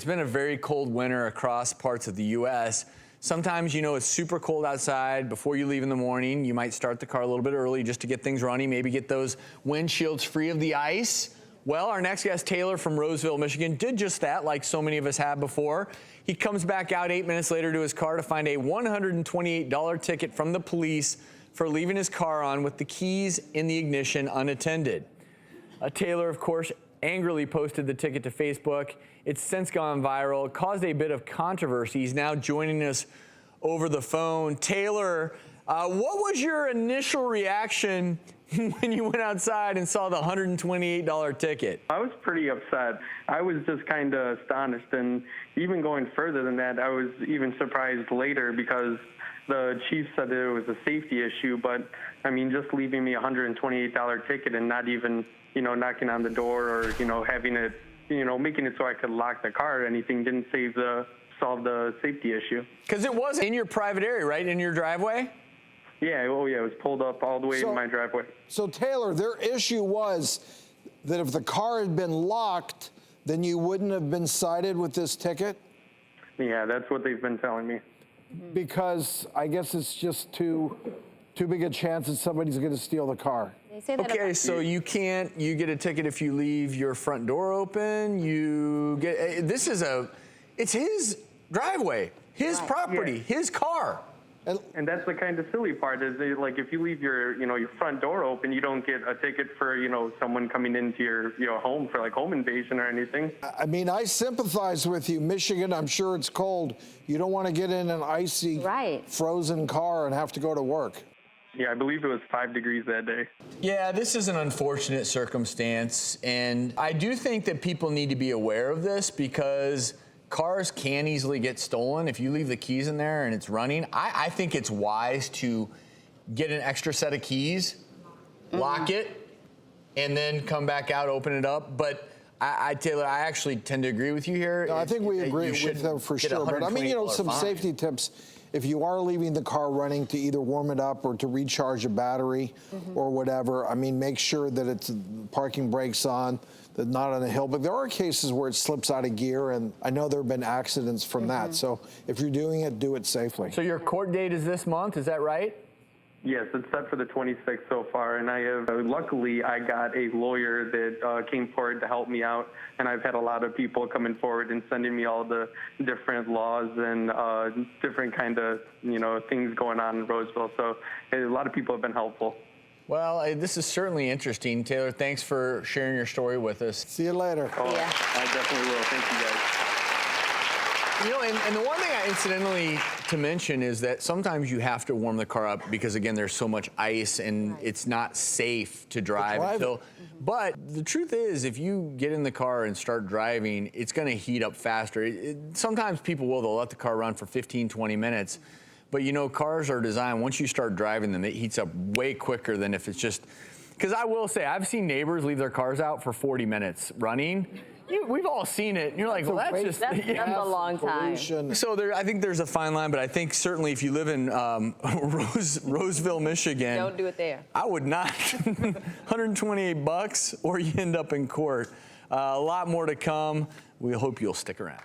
It's been a very cold winter across parts of the U.S. Sometimes, you know, it's super cold outside. Before you leave in the morning, you might start the car a little bit early just to get things running, maybe get those windshields free of the ice. Well, our next guest, Taylor from Roseville, Michigan, did just that, like so many of us have before. He comes back out 8 minutes later to his car to find a $128 ticket from the police for leaving his car on with the keys in the ignition unattended. Taylor, of course, angrily posted the ticket to Facebook. It's since gone viral. It caused a bit of controversy. He's now joining us over the phone. Taylor, what was your initial reaction when you went outside and saw the $128 ticket? I was pretty upset. I was just kind of astonished, and even going further than that, I was even surprised later because the chief said that it was a safety issue, but I mean, just leaving me a $128 ticket and not even, you know, knocking on the door or, you know, having it, you know, making it so I could lock the car or anything didn't solve the safety issue. Because it was in your private area, right? In your driveway? Yeah, oh yeah, it was pulled up all the way in my driveway. So Taylor, their issue was that if the car had been locked, then you wouldn't have been cited with this ticket? Yeah, that's what they've been telling me. Because I guess it's just too big a chance that somebody's going to steal the car. They say that okay, so you get a ticket if you leave your front door open. You get, it's his driveway, his property, his car. And that's the kind of silly part is like if you leave your, you know, your front door open, you don't get a ticket for, you know, someone coming into your home for like home invasion or anything. I mean, I sympathize with you. Michigan, I'm sure it's cold. You don't want to get in an icy, frozen car and have to go to work. Yeah, I believe it was 5 degrees that day. Yeah, this is an unfortunate circumstance, and I do think that people need to be aware of this because cars can easily get stolen if you leave the keys in there and it's running. I think it's wise to get an extra set of keys, lock it, and then come back out, open it up. But Taylor, I actually tend to agree with you here. No, I think we agree with them for sure. But I mean, you know, some safety tips. If you are leaving the car running to either warm it up or to recharge a battery or whatever, I mean, make sure that it's parking brakes on, that not on a hill. But there are cases where it slips out of gear, and I know there have been accidents from that. So if you're doing it, do it safely. So your court date is this month, is that right? Yes, it's set for the 26th so far, and I have, luckily, I got a lawyer that came forward to help me out, and I've had a lot of people coming forward and sending me all the different laws and different kind of, you know, things going on in Roseville, so a lot of people have been helpful. Well, this is certainly interesting. Taylor, thanks for sharing your story with us. See you later. Oh, yeah. I definitely will. Thank you, guys. You know, and the one thing I incidentally to mention is that sometimes you have to warm the car up because, again, there's so much ice and it's not safe to drive until. But the truth is, if you get in the car and start driving, it's going to heat up faster. Sometimes people they'll let the car run for 15, 20 minutes. But, you know, cars are designed, once you start driving them, it heats up way quicker than if it's just. Because I will say, I've seen neighbors leave their cars out for 40 minutes running. We've all seen it. And you're like, well, that's a long time. So I think there's a fine line, but I think certainly if you live in Roseville, Michigan, don't do it there. I would not. $128 or you end up in court. A lot more to come. We hope you'll stick around.